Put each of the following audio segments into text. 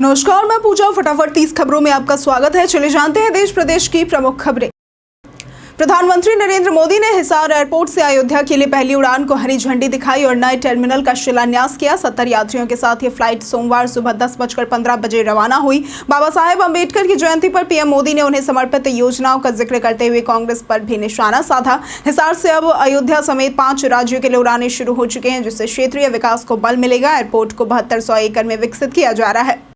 नमस्कार, मैं पूजा। फटाफट 30 खबरों में आपका स्वागत है। चले जानते हैं देश प्रदेश की प्रमुख खबरें। प्रधानमंत्री नरेंद्र मोदी ने हिसार एयरपोर्ट से अयोध्या के लिए पहली उड़ान को हरी झंडी दिखाई और नए टर्मिनल का शिलान्यास किया। 70 यात्रियों के साथ ये फ्लाइट सोमवार सुबह 10:15 बजे रवाना हुई। बाबा साहेब अम्बेडकर की जयंती पर पीएम मोदी ने उन्हें समर्पित योजनाओं का जिक्र करते हुए कांग्रेस पर भी निशाना साधा। हिसार से अब अयोध्या समेत 5 राज्यों के लिए उड़ानें शुरू हो चुके हैं, जिससे क्षेत्रीय विकास को बल मिलेगा। एयरपोर्ट को 7200 एकड़ में विकसित किया जा रहा है।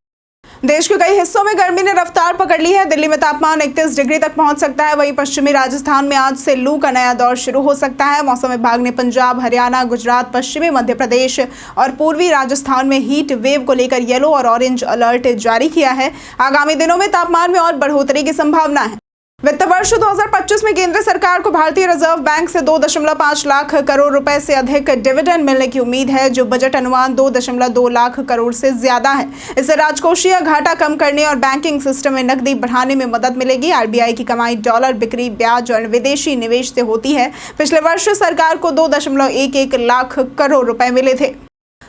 देश के कई हिस्सों में गर्मी ने रफ्तार पकड़ ली है। दिल्ली में तापमान 31 डिग्री तक पहुंच सकता है। वहीं पश्चिमी राजस्थान में आज से लू का नया दौर शुरू हो सकता है। मौसम विभाग ने पंजाब, हरियाणा, गुजरात, पश्चिमी मध्य प्रदेश और पूर्वी राजस्थान में हीट वेव को लेकर येलो और ऑरेंज अलर्ट जारी किया है। आगामी दिनों में तापमान में और बढ़ोतरी की संभावना है। वित्त वर्ष 2025 में केंद्र सरकार को भारतीय रिजर्व बैंक से 2.5 लाख करोड़ रुपए से अधिक डिविडेंड मिलने की उम्मीद है, जो बजट अनुमान 2.2 लाख करोड़ से ज्यादा है। इससे राजकोषीय घाटा कम करने और बैंकिंग सिस्टम में नकदी बढ़ाने में मदद मिलेगी। आरबीआई की कमाई डॉलर बिक्री, ब्याज और विदेशी निवेश से होती है। पिछले वर्ष सरकार को 2.11 लाख करोड़ रुपए मिले थे।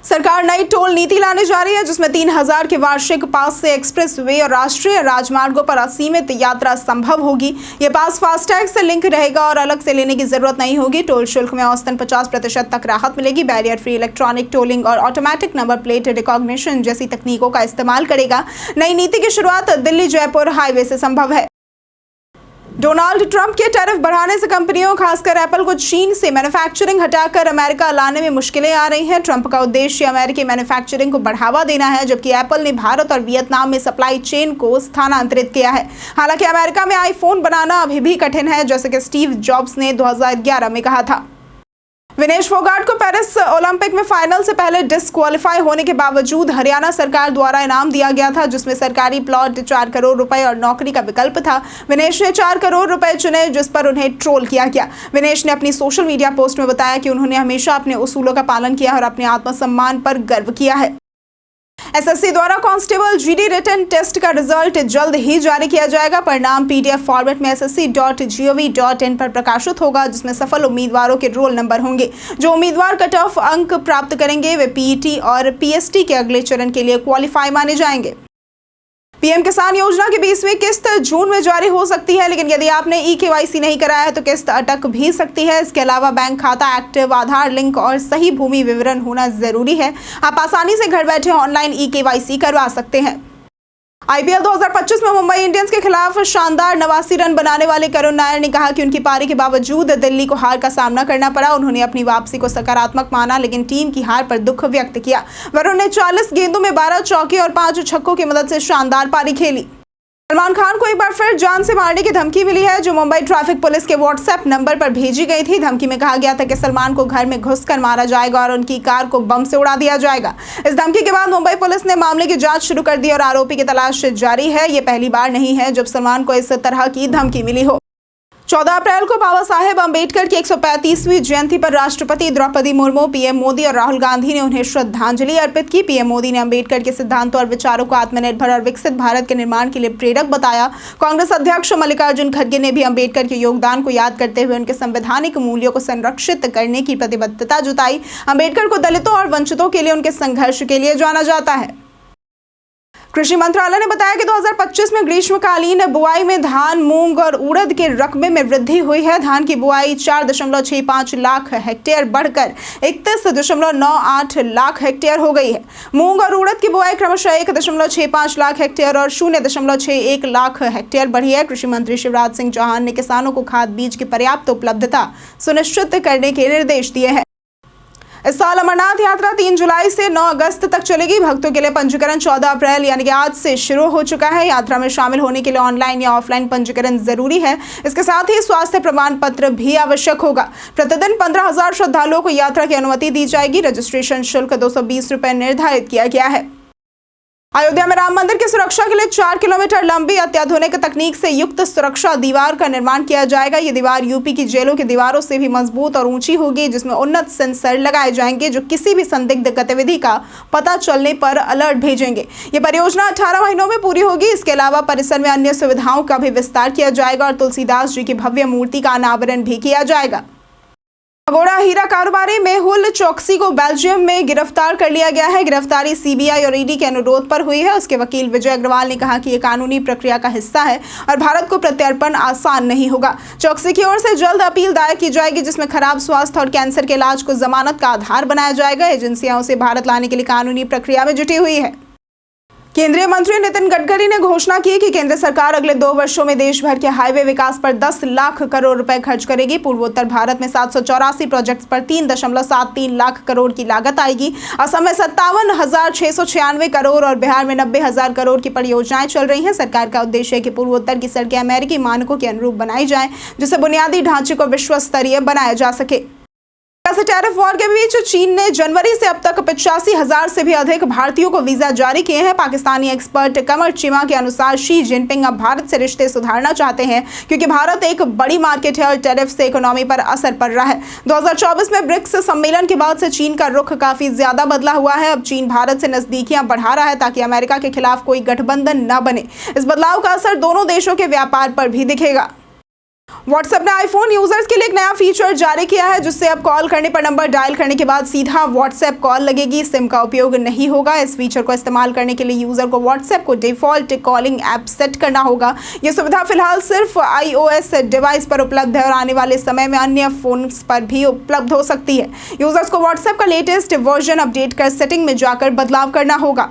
सरकार नई टोल नीति लाने जा रही है, जिसमें 3000 के वार्षिक पास से एक्सप्रेस वे और राष्ट्रीय राजमार्गों पर असीमित यात्रा संभव होगी। ये पास फास्टैग से लिंक रहेगा और अलग से लेने की जरूरत नहीं होगी। टोल शुल्क में औसतन 50% तक राहत मिलेगी। बैरियर फ्री इलेक्ट्रॉनिक टोलिंग और ऑटोमेटिक नंबर प्लेट रिकॉग्निशन जैसी तकनीकों का इस्तेमाल करेगा। नई नीति की शुरुआत दिल्ली जयपुर हाईवे से संभव है। डोनाल्ड ट्रंप के टैरिफ बढ़ाने से कंपनियों, खासकर एप्पल को चीन से मैन्युफैक्चरिंग हटाकर अमेरिका लाने में मुश्किलें आ रही हैं। ट्रंप का उद्देश्य अमेरिकी मैन्युफैक्चरिंग को बढ़ावा देना है, जबकि एप्पल ने भारत और वियतनाम में सप्लाई चेन को स्थानांतरित किया है। हालांकि अमेरिका में आईफोन बनाना अभी भी कठिन है, जैसे कि स्टीव जॉब्स ने 2011 में कहा था। विनेश फोगाट को पेरिस ओलंपिक में फाइनल से पहले डिस्क्वालीफाई होने के बावजूद हरियाणा सरकार द्वारा इनाम दिया गया था, जिसमें सरकारी प्लॉट, 4 करोड़ रुपए और नौकरी का विकल्प था। विनेश ने 4 करोड़ रुपए चुने, जिस पर उन्हें ट्रोल किया गया। विनेश ने अपनी सोशल मीडिया पोस्ट में बताया कि उन्होंने हमेशा अपने उसूलों का पालन किया और अपने आत्मसम्मान पर गर्व किया है। एसएससी द्वारा कांस्टेबल जीडी रिटन टेस्ट का रिजल्ट जल्द ही जारी किया जाएगा। परिणाम पीडीएफ फॉर्मेट में ssc.gov.in पर प्रकाशित होगा, जिसमें सफल उम्मीदवारों के रोल नंबर होंगे। जो उम्मीदवार कट ऑफ अंक प्राप्त करेंगे, वे पीईटी और पीएसटी के अगले चरण के लिए क्वालिफाई माने जाएंगे। पीएम किसान योजना की 20वीं किस्त जून में जारी हो सकती है, लेकिन यदि आपने ई-केवाईसी नहीं कराया है तो किस्त अटक भी सकती है। इसके अलावा बैंक खाता एक्टिव, आधार लिंक और सही भूमि विवरण होना जरूरी है। आप आसानी से घर बैठे ऑनलाइन ई-केवाईसी करवा सकते हैं। आईपीएल 2025 में मुंबई इंडियंस के खिलाफ शानदार 89 रन बनाने वाले करुण नायर ने कहा कि उनकी पारी के बावजूद दिल्ली को हार का सामना करना पड़ा। उन्होंने अपनी वापसी को सकारात्मक माना, लेकिन टीम की हार पर दुख व्यक्त किया। वरुण ने 40 गेंदों में 12 चौके और 5 छक्कों की मदद से शानदार पारी खेली। सलमान खान को एक बार फिर जान से मारने की धमकी मिली है, जो मुंबई ट्रैफिक पुलिस के व्हाट्सएप नंबर पर भेजी गई थी। धमकी में कहा गया था कि सलमान को घर में घुसकर मारा जाएगा और उनकी कार को बम से उड़ा दिया जाएगा। इस धमकी के बाद मुंबई पुलिस ने मामले की जांच शुरू कर दी और आरोपी की तलाश जारी है। ये पहली बार नहीं है जब सलमान को इस तरह की धमकी मिली हो। 14 अप्रैल को बाबा साहेब अम्बेडकर की 135वीं जयंती पर राष्ट्रपति द्रौपदी मुर्मू, पीएम मोदी और राहुल गांधी ने उन्हें श्रद्धांजलि अर्पित की। पीएम मोदी ने अम्बेडकर के सिद्धांतों और विचारों को आत्मनिर्भर और विकसित भारत के निर्माण के लिए प्रेरक बताया। कांग्रेस अध्यक्ष मल्लिकार्जुन खड़गे ने भी अम्बेडकर के योगदान को याद करते हुए उनके संवैधानिक मूल्यों को संरक्षित करने की प्रतिबद्धता जताई। अम्बेडकर को दलितों और वंचितों के लिए उनके संघर्ष के लिए जाना जाता है। कृषि मंत्रालय ने बताया कि 2025 में ग्रीष्मकालीन बुआई में धान, मूंग और उड़द के रकबे में वृद्धि हुई है। धान की बुआई 4.65 लाख हेक्टेयर बढ़कर 31.98 लाख हेक्टेयर हो गई है। मूंग और उड़द की बुआई क्रमशः 1.65 लाख हेक्टेयर और 0.61 लाख हेक्टेयर बढ़ी है। कृषि मंत्री शिवराज सिंह चौहान ने किसानों को खाद बीज की पर्याप्त उपलब्धता सुनिश्चित करने के निर्देश दिए हैं। इस साल अमरनाथ यात्रा 3 जुलाई से 9 अगस्त तक चलेगी। भक्तों के लिए पंजीकरण 14 अप्रैल यानी कि आज से शुरू हो चुका है। यात्रा में शामिल होने के लिए ऑनलाइन या ऑफलाइन पंजीकरण जरूरी है। इसके साथ ही स्वास्थ्य प्रमाण पत्र भी आवश्यक होगा। प्रतिदिन 15,000 श्रद्धालुओं को यात्रा की अनुमति दी जाएगी। रजिस्ट्रेशन शुल्क 220 रुपए निर्धारित किया गया है। अयोध्या में राम मंदिर की सुरक्षा के लिए 4 किलोमीटर लंबी अत्याधुनिक तकनीक से युक्त सुरक्षा दीवार का निर्माण किया जाएगा। ये दीवार यूपी की जेलों की दीवारों से भी मजबूत और ऊंची होगी, जिसमें उन्नत सेंसर लगाए जाएंगे जो किसी भी संदिग्ध गतिविधि का पता चलने पर अलर्ट भेजेंगे। ये परियोजना 18 महीनों में पूरी होगी। इसके अलावा परिसर में अन्य सुविधाओं का भी विस्तार किया जाएगा और तुलसीदास जी की भव्य मूर्ति का अनावरण भी किया जाएगा। भगोड़ा हीरा कारोबारी मेहुल चौकसी को बेल्जियम में गिरफ्तार कर लिया गया है। गिरफ्तारी सीबीआई और ईडी के अनुरोध पर हुई है। उसके वकील विजय अग्रवाल ने कहा कि ये कानूनी प्रक्रिया का हिस्सा है और भारत को प्रत्यर्पण आसान नहीं होगा। चौकसी की ओर से जल्द अपील दायर की जाएगी, जिसमें खराब स्वास्थ्य और कैंसर के इलाज को जमानत का आधार बनाया जाएगा। एजेंसियां उसे भारत लाने के लिए कानूनी प्रक्रिया में जुटी हुई है। केंद्रीय मंत्री नितिन गडकरी ने घोषणा की कि केंद्र सरकार अगले 2 वर्षों में देश भर के हाईवे विकास पर 10 लाख करोड़ रुपए खर्च करेगी। पूर्वोत्तर भारत में 784 प्रोजेक्ट्स पर 3.73 लाख करोड़ की लागत आएगी। असम में 57,696 करोड़ और बिहार में 90,000 करोड़ की परियोजनाएं चल रही हैं। सरकार का उद्देश्य है कि पूर्वोत्तर की सड़कें अमेरिकी मानकों के अनुरूप बनाई जाएं, जिससे बुनियादी ढांचे को विश्व स्तरीय बनाया जा सके। टैरिफ वॉर के बीच चीन ने जनवरी से अब तक 85,000 से भी अधिक भारतीयों को वीजा जारी किए हैं। पाकिस्तानी एक्सपर्ट कमर चिमा के अनुसार शी जिनपिंग अब भारत से रिश्ते सुधारना चाहते हैं, क्योंकि भारत एक बड़ी मार्केट है और टैरिफ से इकोनॉमी पर असर पड़ रहा है। 2024 में ब्रिक्स सम्मेलन के बाद से चीन का रुख काफी ज्यादा बदला हुआ है। अब चीन भारत से नजदीकियां बढ़ा रहा है ताकि अमेरिका के खिलाफ कोई गठबंधन न बने। इस बदलाव का असर दोनों देशों के व्यापार पर भी दिखेगा। व्हाट्सएप ने आईफोन यूजर्स के लिए एक नया फीचर जारी किया है, जिससे अब कॉल करने पर नंबर डायल करने के बाद सीधा व्हाट्सएप कॉल लगेगी। सिम का उपयोग नहीं होगा। इस फीचर को इस्तेमाल करने के लिए यूजर को व्हाट्सएप को डिफॉल्ट कॉलिंग ऐप सेट करना होगा। यह सुविधा फिलहाल सिर्फ iOS डिवाइस पर उपलब्ध है और आने वाले समय में अन्य फोन्स पर भी उपलब्ध हो सकती है। यूजर्स को व्हाट्सएप का लेटेस्ट वर्जन अपडेट कर सेटिंग में जाकर बदलाव करना होगा।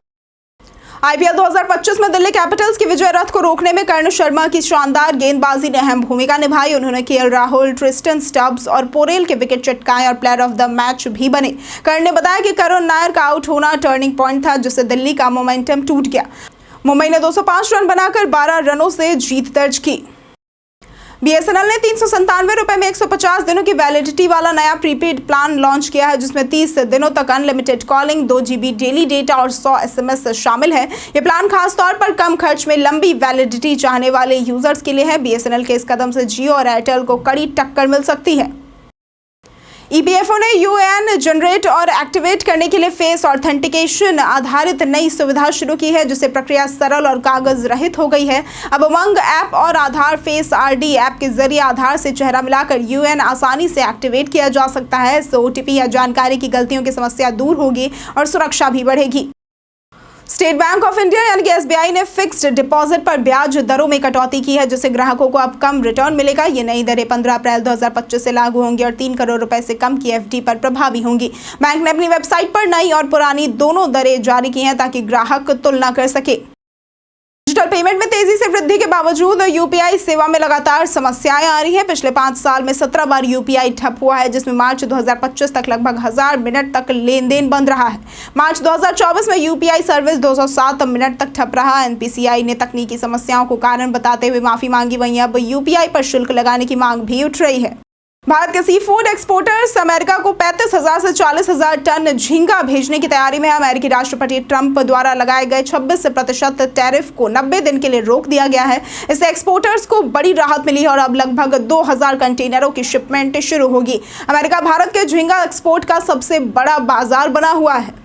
आईपीएल 2025 में दिल्ली कैपिटल्स की विजय रथ को रोकने में कर्ण शर्मा की शानदार गेंदबाजी ने अहम भूमिका निभाई। उन्होंने केएल राहुल, ट्रिस्टन स्टब्स और पोरेल के विकेट चटकाए और प्लेयर ऑफ द मैच भी बने। कर्ण ने बताया कि करुण नायर का आउट होना टर्निंग पॉइंट था, जिससे दिल्ली का मोमेंटम टूट गया। मुंबई ने 205 रन बनाकर 12 रनों से जीत दर्ज की। बीएसएनएल ने 397 रुपए में 150 दिनों की वैलिडिटी वाला नया प्रीपेड प्लान लॉन्च किया है, जिसमें 30 दिनों तक unlimited calling, 2 GB daily data और 100 SMS शामिल है। ये प्लान खास तौर पर कम खर्च में लंबी वैलिडिटी चाहने वाले यूजर्स के लिए है। बीएसएनएल के इस कदम से जियो और एयरटेल को कड़ी टक्कर मिल सकती है। ईपीएफओ ने यूएएन जनरेट और एक्टिवेट करने के लिए फेस ऑथेंटिकेशन आधारित नई सुविधा शुरू की है, जिससे प्रक्रिया सरल और कागज रहित हो गई है। अब उमंग ऐप और आधार फेस आरडी ऐप के जरिए आधार से चेहरा मिलाकर यूएएन आसानी से एक्टिवेट किया जा सकता है। इससे ओटीपी या जानकारी की गलतियों की समस्या दूर होगी और सुरक्षा भी बढ़ेगी। स्टेट बैंक ऑफ इंडिया यानी कि एसबीआई ने फिक्स्ड डिपॉजिट पर ब्याज दरों में कटौती की है, जिससे ग्राहकों को अब कम रिटर्न मिलेगा। ये नई दरें 15 अप्रैल 2025 से लागू होंगी और 3 करोड़ रुपए से कम की एफडी पर प्रभावी होंगी। बैंक ने अपनी वेबसाइट पर नई और पुरानी दोनों दरें जारी की हैं, ताकि ग्राहक तुलना कर सके। डिजिटल पेमेंट में तेजी से वृद्धि के बावजूद यूपीआई सेवा में लगातार समस्याएं आ रही हैं। पिछले 5 साल में 17 बार यूपीआई ठप हुआ है, जिसमें मार्च 2025 तक लगभग 1000 मिनट तक लेन देन बंद रहा है। मार्च 2024 में यूपीआई सर्विस 207 मिनट तक ठप रहा। एनपीसीआई ने तकनीकी समस्याओं को कारण बताते हुए माफी मांगी। वहीं अब यूपीआई पर शुल्क लगाने की मांग भी उठ रही है। भारत के सी फूड एक्सपोर्टर्स अमेरिका को 35,000 से 40,000 टन झींगा भेजने की तैयारी में है। अमेरिकी राष्ट्रपति ट्रंप द्वारा लगाए गए 26% टैरिफ को 90 दिन के लिए रोक दिया गया है। इससे एक्सपोर्टर्स को बड़ी राहत मिली है और अब लगभग 2000 कंटेनरों की शिपमेंट शुरू होगी। अमेरिका भारत के झींगा एक्सपोर्ट का सबसे बड़ा बाजार बना हुआ है।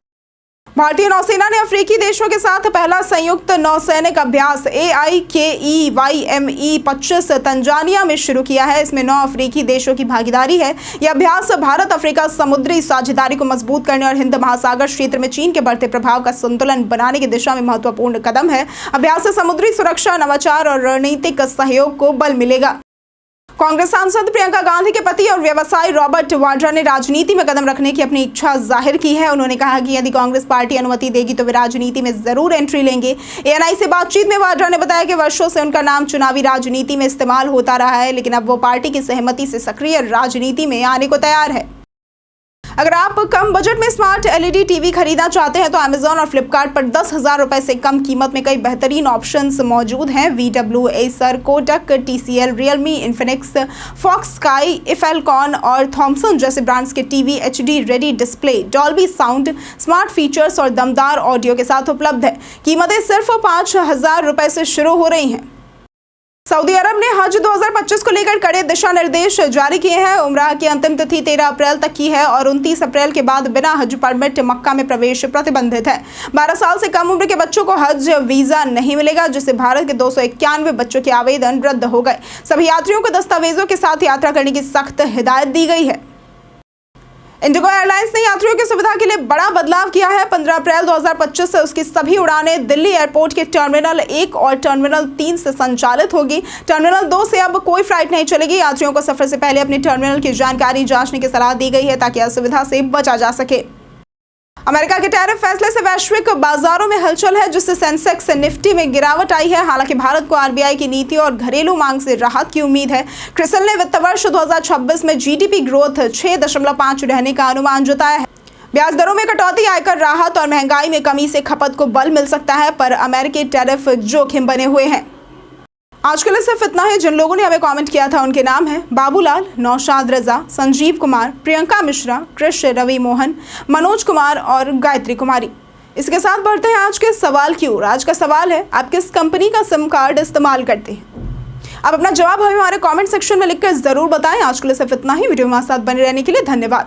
भारतीय नौसेना ने अफ्रीकी देशों के साथ पहला संयुक्त नौसैनिक अभ्यास AIKEYME-25 तंजानिया में शुरू किया है। इसमें 9 अफ्रीकी देशों की भागीदारी है। यह अभ्यास भारत अफ्रीका समुद्री साझेदारी को मजबूत करने और हिंद महासागर क्षेत्र में चीन के बढ़ते प्रभाव का संतुलन बनाने की दिशा में महत्वपूर्ण कदम है। अभ्यास से समुद्री सुरक्षा, नवाचार और रणनीतिक सहयोग को बल मिलेगा। कांग्रेस सांसद प्रियंका गांधी के पति और व्यवसायी रॉबर्ट वाड्रा ने राजनीति में कदम रखने की अपनी इच्छा जाहिर की है। उन्होंने कहा कि यदि कांग्रेस पार्टी अनुमति देगी तो वे राजनीति में जरूर एंट्री लेंगे। एएनआई से बातचीत में वाड्रा ने बताया कि वर्षों से उनका नाम चुनावी राजनीति में इस्तेमाल होता रहा है, लेकिन अब वो पार्टी की सहमति से सक्रिय राजनीति में आने को तैयार है। अगर आप कम बजट में स्मार्ट एलईडी टीवी खरीदना चाहते हैं तो अमेजॉन और फ्लिपकार्ट पर 10,000 रुपए से कम कीमत में कई बेहतरीन ऑप्शंस मौजूद हैं। VW, Acer, Kotak, TCL, Realme, Infinix, Foxsky, iFFalcon और थॉमसन जैसे ब्रांड्स के TV HD ready display, Dolby sound, smart features और दमदार ऑडियो के साथ उपलब्ध है। कीमतें सिर्फ 5,000 रुपए से शुरू हो रही हैं। सऊदी अरब ने हज 2025 को लेकर कड़े दिशा निर्देश जारी किए हैं। उम्राह की अंतिम तिथि 13 अप्रैल तक की है और 29 अप्रैल के बाद बिना हज परमिट मक्का में प्रवेश प्रतिबंधित है। 12 साल से कम उम्र के बच्चों को हज वीजा नहीं मिलेगा, जिससे भारत के 291 बच्चों के आवेदन रद्द हो गए। सभी यात्रियों को दस्तावेजों के साथ यात्रा करने की सख्त हिदायत दी गई है। इंडिगो एयरलाइंस ने यात्रियों की सुविधा के लिए बड़ा बदलाव किया है। 15 अप्रैल 2025 से उसकी सभी उड़ानें दिल्ली एयरपोर्ट के टर्मिनल 1 और टर्मिनल 3 से संचालित होगी। टर्मिनल 2 से अब कोई फ्लाइट नहीं चलेगी। यात्रियों को सफर से पहले अपनी टर्मिनल की जानकारी जांचने की सलाह दी गई है ताकि असुविधा से बचा जा सके। अमेरिका के टैरिफ फैसले से वैश्विक बाजारों में हलचल है, जिससे सेंसेक्स निफ्टी में गिरावट आई है। हालांकि भारत को आरबीआई की नीति और घरेलू मांग से राहत की उम्मीद है। क्रिसल ने वित्त वर्ष 2026 में जीडीपी ग्रोथ 6.5 रहने का अनुमान जताया है। ब्याज दरों में कटौती, आयकर राहत और महंगाई में कमी से खपत को बल मिल सकता है, पर अमेरिकी टैरिफ जोखिम बने हुए हैं। आज के लिए सिर्फ इतना ही। जिन लोगों ने हमें कमेंट किया था उनके नाम हैं बाबूलाल, नौशाद रजा, संजीव कुमार, प्रियंका मिश्रा, कृष रवि मोहन, मनोज कुमार और गायत्री कुमारी। इसके साथ बढ़ते हैं आज के सवाल की ओर। आज का सवाल है, आप किस कंपनी का सिम कार्ड इस्तेमाल करते हैं? आप अपना जवाब हमें हमारे कमेंट सेक्शन में लिखकर जरूर बताएं। आज के लिए सिर्फ इतना ही। वीडियो में साथ बने रहने के लिए धन्यवाद।